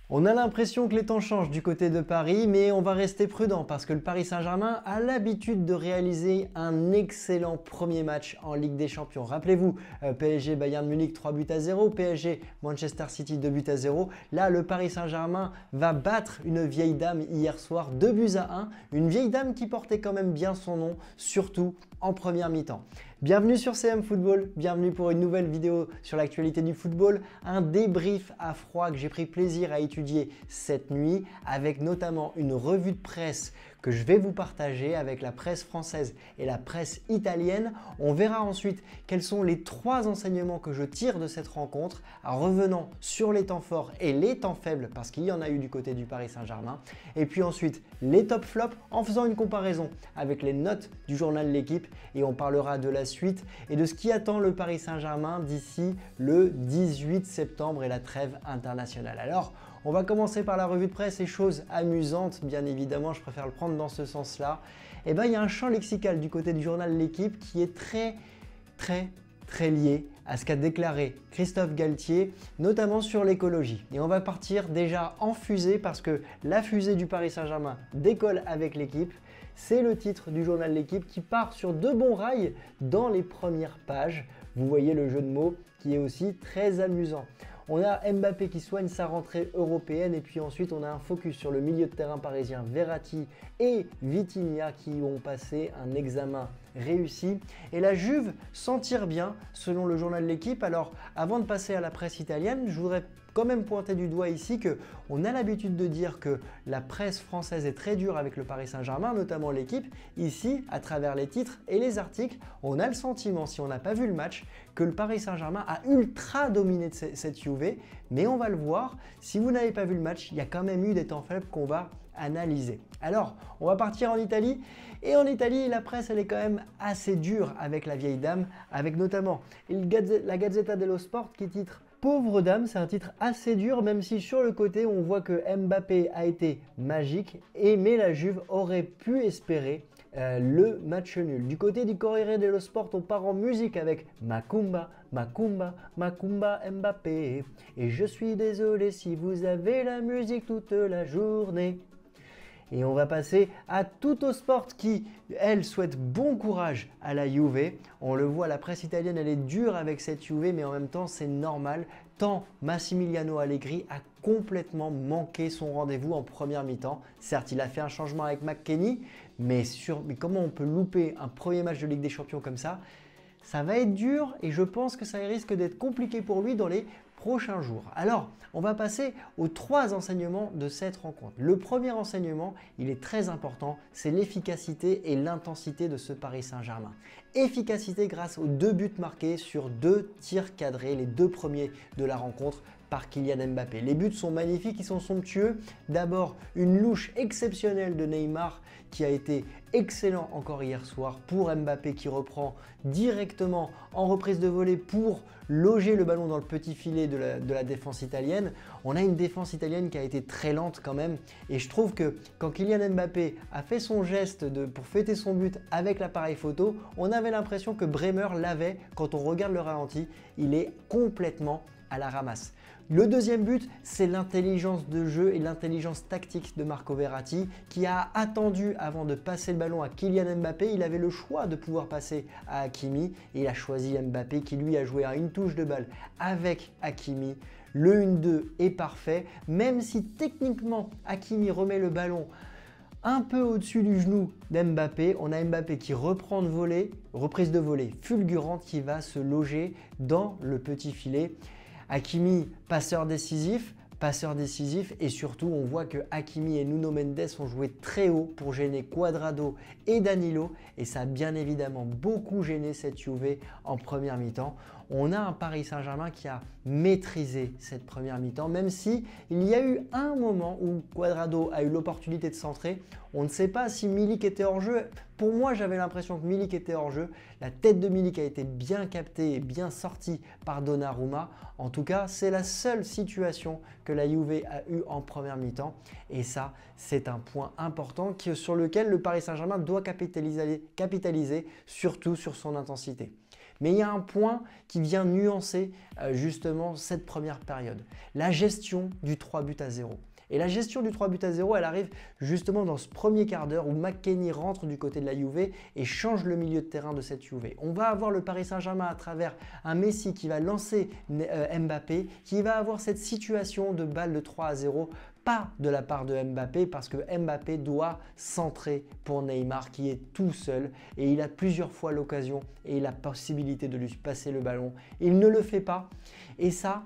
On a l'impression que les temps changent du côté de Paris, mais on va rester prudent parce que le Paris Saint-Germain a l'habitude de réaliser un excellent premier match en Ligue des Champions. Rappelez-vous, PSG Bayern Munich 3 buts à 0, PSG Manchester City 2 buts à 0. Là, le Paris Saint-Germain va battre une vieille dame hier soir 2 buts à 1. Une vieille dame qui portait quand même bien son nom, surtout en première mi-temps. Bienvenue sur CM Football, bienvenue pour une nouvelle vidéo sur l'actualité du football, un débrief à froid que j'ai pris plaisir à étudier cette nuit avec notamment une revue de presse que je vais vous partager avec la presse française et la presse italienne. On verra ensuite quels sont les 3 enseignements que je tire de cette rencontre en revenant sur les temps forts et les temps faibles parce qu'il y en a eu du côté du Paris Saint-Germain. Et puis ensuite les top flops en faisant une comparaison avec les notes du journal L'Équipe et on parlera de la suite et de ce qui attend le Paris Saint-Germain d'ici le 18 septembre et la trêve internationale. Alors, on va commencer par la revue de presse et chose amusante, bien évidemment, je préfère le prendre dans ce sens-là. Eh bien, il y a un champ lexical du côté du journal L'Équipe qui est très lié à ce qu'a déclaré Christophe Galtier, notamment sur l'écologie. Et on va partir déjà en fusée parce que la fusée du Paris Saint-Germain décolle avec l'équipe. C'est le titre du journal L'Équipe qui part sur de bons rails dans les premières pages. Vous voyez le jeu de mots qui est aussi très amusant. On a Mbappé qui soigne sa rentrée européenne et puis ensuite on a un focus sur le milieu de terrain parisien Verratti et Vitinha qui ont passé un examen réussi. Et la Juve s'en tire bien selon le journal L'Équipe. Alors avant de passer à la presse italienne, je voudrais quand même pointer du doigt ici qu'on a l'habitude de dire que la presse française est très dure avec le Paris Saint-Germain, notamment L'Équipe. Ici, à travers les titres et les articles, on a le sentiment, si on n'a pas vu le match, que le Paris Saint-Germain a ultra dominé cette Juve. Mais on va le voir, si vous n'avez pas vu le match, il y a quand même eu des temps faibles qu'on va analyser. Alors, on va partir en Italie. Et en Italie, la presse, elle est quand même assez dure avec la vieille dame, avec notamment la Gazzetta dello Sport qui titre Pauvre dame, c'est un titre assez dur, même si sur le côté, on voit que Mbappé a été magique, mais la Juve aurait pu espérer le match nul. Du côté du Corriere dello Sport, on part en musique avec Macumba, Macumba, Macumba Mbappé. Et je suis désolé si vous avez la musique toute la journée. Et on va passer à Tuttosport qui, elle, souhaite bon courage à la Juve. On le voit, la presse italienne, elle est dure avec cette Juve, mais en même temps, c'est normal, tant Massimiliano Allegri a complètement manqué son rendez-vous en première mi-temps. Certes, il a fait un changement avec McKennie, mais comment on peut louper un premier match de Ligue des Champions comme ça? Ça va être dur et je pense que ça risque d'être compliqué pour lui dans les prochains jours. Alors, on va passer aux 3 enseignements de cette rencontre. Le premier enseignement, il est très important, c'est l'efficacité et l'intensité de ce Paris Saint-Germain. Efficacité grâce aux 2 buts marqués sur 2 tirs cadrés, les 2 premiers de la rencontre par Kylian Mbappé. Les buts sont magnifiques, ils sont somptueux. D'abord, une louche exceptionnelle de Neymar qui a été excellent encore hier soir pour Mbappé qui reprend directement en reprise de volée pour loger le ballon dans le petit filet de la défense italienne. On a une défense italienne qui a été très lente quand même et je trouve que quand Kylian Mbappé a fait son geste pour fêter son but avec l'appareil photo, on avait l'impression que Bremer l'avait. Quand on regarde le ralenti, il est complètement à la ramasse. Le deuxième but, c'est l'intelligence de jeu et l'intelligence tactique de Marco Verratti qui a attendu avant de passer le ballon à Kylian Mbappé. Il avait le choix de pouvoir passer à Hakimi et il a choisi Mbappé qui lui a joué à une touche de balle avec Hakimi. Le 1-2 est parfait, même si techniquement Hakimi remet le ballon un peu au-dessus du genou d'Mbappé. On a Mbappé qui reprend de volée, reprise de volée fulgurante qui va se loger dans le petit filet. Hakimi, passeur décisif et surtout on voit que Hakimi et Nuno Mendes ont joué très haut pour gêner Cuadrado et Danilo et ça a bien évidemment beaucoup gêné cette Juve en première mi-temps. On a un Paris Saint-Germain qui a maîtrisé cette première mi-temps, même si il y a eu un moment où Cuadrado a eu l'opportunité de centrer. On ne sait pas si Milik était hors jeu. Pour moi, j'avais l'impression que Milik était hors jeu. La tête de Milik a été bien captée et bien sortie par Donnarumma. En tout cas, c'est la seule situation que la Juve a eue en première mi-temps. Et ça, c'est un point important sur lequel le Paris Saint-Germain doit capitaliser, surtout sur son intensité. Mais il y a un point qui vient nuancer justement cette première période. La gestion du 3-0. Et la gestion du 3-0, elle arrive justement dans ce premier quart d'heure où McKennie rentre du côté de la Juve et change le milieu de terrain de cette Juve. On va avoir le Paris Saint-Germain à travers un Messi qui va lancer Mbappé, qui va avoir cette situation de balle de 3-0, pas de la part de Mbappé parce que Mbappé doit centrer pour Neymar qui est tout seul et il a plusieurs fois l'occasion et la possibilité de lui passer le ballon. Il ne le fait pas et ça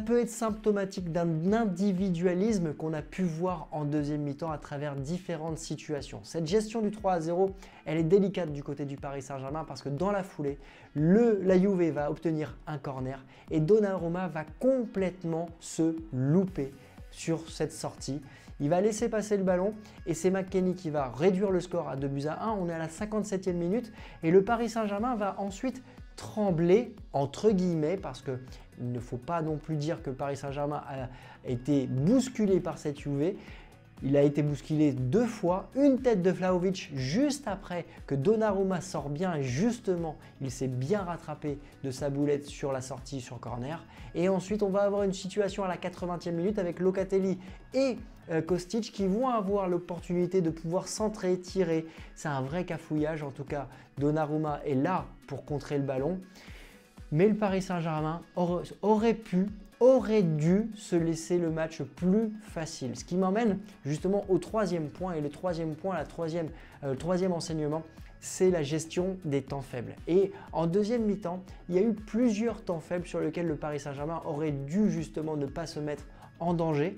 peut être symptomatique d'un individualisme qu'on a pu voir en deuxième mi-temps à travers différentes situations. Cette gestion du 3-0, elle est délicate du côté du Paris Saint-Germain parce que dans la foulée, la Juve va obtenir un corner et Donnarumma va complètement se louper sur cette sortie. Il va laisser passer le ballon et c'est McKennie qui va réduire le score à 2-1. On est à la 57e minute et le Paris Saint-Germain va ensuite trembler entre guillemets parce qu'il ne faut pas non plus dire que le Paris Saint-Germain a été bousculé par cette Juve. Il a été bousculé 2 fois, une tête de Vlahovic juste après que Donnarumma sort bien et justement il s'est bien rattrapé de sa boulette sur la sortie sur corner. Et ensuite on va avoir une situation à la 80e minute avec Locatelli et Kostic qui vont avoir l'opportunité de pouvoir centrer, tirer. C'est un vrai cafouillage, en tout cas Donnarumma est là pour contrer le ballon. Mais le Paris Saint-Germain aurait dû se laisser le match plus facile. Ce qui m'emmène justement au troisième point. Et le troisième point, le troisième enseignement, c'est la gestion des temps faibles. Et en deuxième mi-temps, il y a eu plusieurs temps faibles sur lesquels le Paris Saint-Germain aurait dû justement ne pas se mettre en danger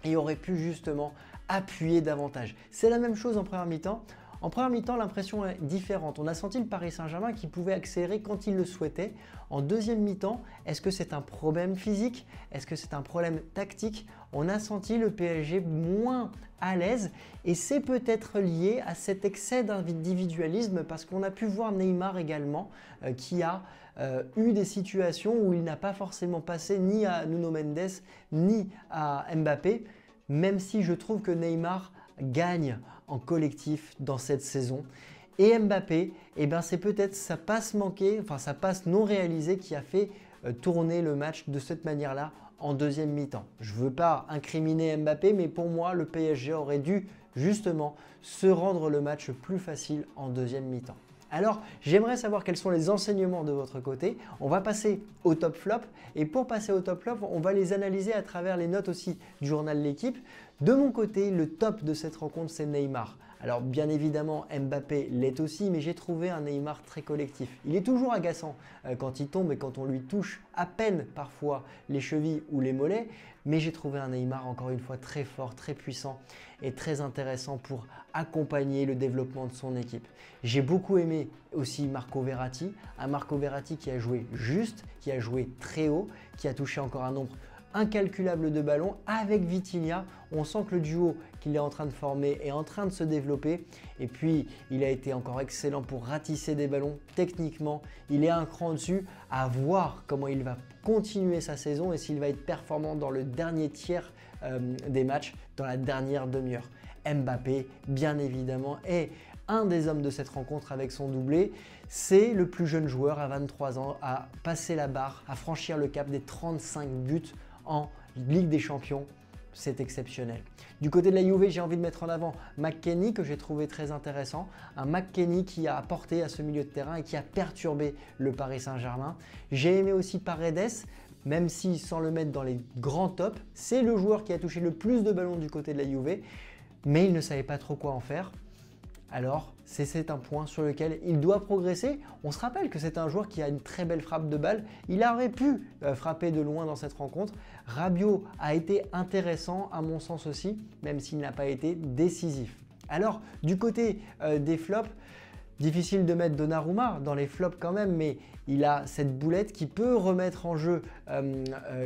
et aurait pu justement appuyer davantage. C'est la même chose en première mi-temps. En première mi-temps, l'impression est différente. On a senti le Paris Saint-Germain qui pouvait accélérer quand il le souhaitait. En deuxième mi-temps, est-ce que c'est un problème physique? Est-ce que c'est un problème tactique? On a senti le PSG moins à l'aise et c'est peut-être lié à cet excès d'individualisme parce qu'on a pu voir Neymar également qui a eu des situations où il n'a pas forcément passé ni à Nuno Mendes ni à Mbappé, même si je trouve que Neymar gagne en collectif dans cette saison. Et Mbappé, eh ben c'est peut-être sa passe manquée, enfin sa passe non réalisée qui a fait tourner le match de cette manière-là en deuxième mi-temps. Je ne veux pas incriminer Mbappé, mais pour moi, le PSG aurait dû justement se rendre le match plus facile en deuxième mi-temps. Alors, j'aimerais savoir quels sont les enseignements de votre côté. On va passer au top flop et pour passer au top flop, on va les analyser à travers les notes aussi du journal L'Équipe. De mon côté, le top de cette rencontre, c'est Neymar. Alors bien évidemment, Mbappé l'est aussi, mais j'ai trouvé un Neymar très collectif. Il est toujours agaçant quand il tombe et quand on lui touche à peine parfois les chevilles ou les mollets, mais j'ai trouvé un Neymar encore une fois très fort, très puissant et très intéressant pour accompagner le développement de son équipe. J'ai beaucoup aimé aussi Marco Verratti, un Marco Verratti qui a joué juste, qui a joué très haut, qui a touché encore un nombre incalculable de ballons avec Vitinha. On sent que le duo qu'il est en train de former est en train de se développer et puis il a été encore excellent pour ratisser des ballons. Techniquement, il est un cran au-dessus. À voir comment il va continuer sa saison et s'il va être performant dans le dernier tiers des matchs, dans la dernière demi-heure. Mbappé, bien évidemment, est un des hommes de cette rencontre avec son doublé. C'est le plus jeune joueur à 23 ans à passer la barre, à franchir le cap des 35 buts en Ligue des Champions. C'est exceptionnel. Du côté de la Juve, j'ai envie de mettre en avant McKennie que j'ai trouvé très intéressant. Un McKennie qui a apporté à ce milieu de terrain et qui a perturbé le Paris Saint-Germain. J'ai aimé aussi Paredes, même si sans le mettre dans les grands tops, c'est le joueur qui a touché le plus de ballons du côté de la Juve, mais il ne savait pas trop quoi en faire. Alors, c'est un point sur lequel il doit progresser. On se rappelle que c'est un joueur qui a une très belle frappe de balle. Il aurait pu frapper de loin dans cette rencontre. Rabiot a été intéressant à mon sens aussi, même s'il n'a pas été décisif. Alors, du côté des flops, difficile de mettre Donnarumma dans les flops quand même, mais il a cette boulette qui peut remettre en jeu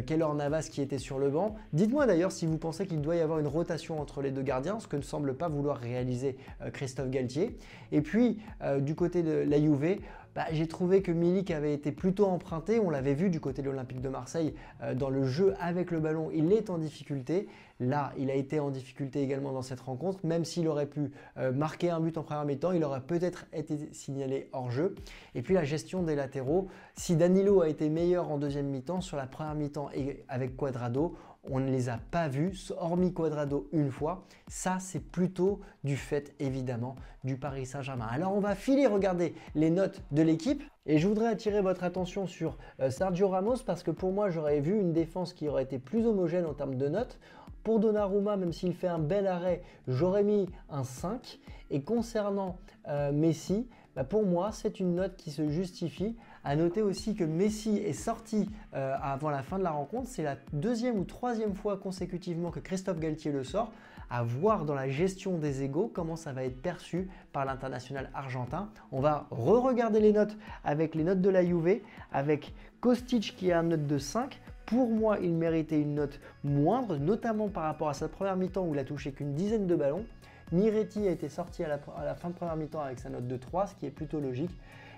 Keylor Navas qui était sur le banc. Dites-moi d'ailleurs si vous pensez qu'il doit y avoir une rotation entre les deux gardiens, ce que ne semble pas vouloir réaliser Christophe Galtier. Et puis du côté de la Juve, j'ai trouvé que Milik avait été plutôt emprunté. On l'avait vu du côté de l'Olympique de Marseille dans le jeu avec le ballon, il est en difficulté. Là, il a été en difficulté également dans cette rencontre, même s'il aurait pu marquer un but en première mi-temps, il aurait peut-être été signalé hors jeu. Et puis la gestion des latéraux, si Danilo a été meilleur en deuxième mi-temps, sur la première mi-temps et avec Cuadrado, on ne les a pas vus, hormis Cuadrado une fois. Ça, c'est plutôt du fait, évidemment, du Paris Saint-Germain. Alors, on va filer regarder les notes de l'équipe. Et je voudrais attirer votre attention sur Sergio Ramos parce que pour moi, j'aurais vu une défense qui aurait été plus homogène en termes de notes. Pour Donnarumma, même s'il fait un bel arrêt, j'aurais mis un 5. Et concernant Messi, pour moi, c'est une note qui se justifie. À noter aussi que Messi est sorti avant la fin de la rencontre. C'est la deuxième ou troisième fois consécutivement que Christophe Galtier le sort. À voir dans la gestion des égos comment ça va être perçu par l'international argentin. On va re-regarder les notes avec les notes de la Juve, avec Kostic qui a une note de 5. Pour moi, il méritait une note moindre, notamment par rapport à sa première mi-temps où il a touché qu'une dizaine de ballons. Miretti a été sorti à la fin de première mi-temps avec sa note de 3, ce qui est plutôt logique.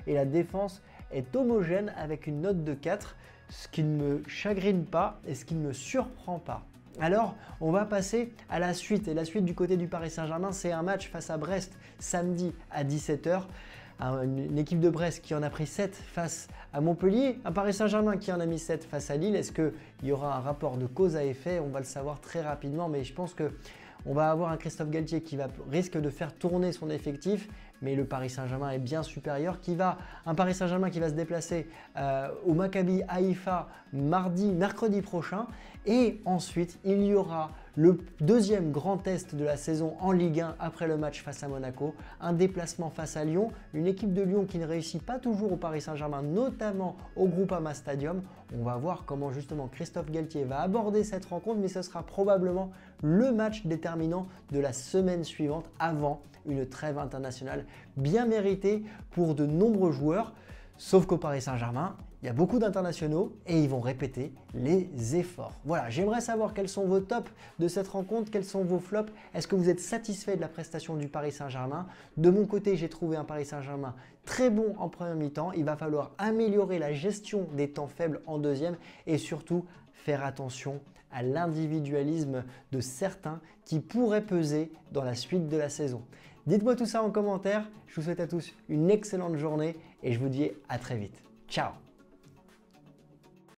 Et la défense est homogène avec une note de 4, ce qui ne me chagrine pas et ce qui ne me surprend pas. Alors, on va passer à la suite. Et la suite du côté du Paris Saint-Germain, c'est un match face à Brest samedi à 17 h. Une équipe de Brest qui en a pris 7 face à Montpellier, un Paris Saint-Germain qui en a mis 7 face à Lille. Est-ce qu'il y aura un rapport de cause à effet? On va le savoir très rapidement, mais je pense qu'on va avoir un Christophe Galtier qui risque de faire tourner son effectif, mais le Paris Saint-Germain est bien supérieur. Un Paris Saint-Germain qui va se déplacer au Maccabi Haïfa mercredi prochain. Et ensuite, il y aura le deuxième grand test de la saison en Ligue 1 après le match face à Monaco. Un déplacement face à Lyon, une équipe de Lyon qui ne réussit pas toujours au Paris Saint-Germain, notamment au Groupama Stadium. On va voir comment justement Christophe Galtier va aborder cette rencontre, mais ce sera probablement le match déterminant de la semaine suivante avant une trêve internationale bien méritée pour de nombreux joueurs. Sauf qu'au Paris Saint-Germain, il y a beaucoup d'internationaux et ils vont répéter les efforts. Voilà, j'aimerais savoir quels sont vos tops de cette rencontre, quels sont vos flops. Est-ce que vous êtes satisfait de la prestation du Paris Saint-Germain? De mon côté, j'ai trouvé un Paris Saint-Germain très bon en première mi-temps. Il va falloir améliorer la gestion des temps faibles en deuxième et surtout faire attention à l'individualisme de certains qui pourraient peser dans la suite de la saison. Dites-moi tout ça en commentaire. Je vous souhaite à tous une excellente journée et je vous dis à très vite. Ciao!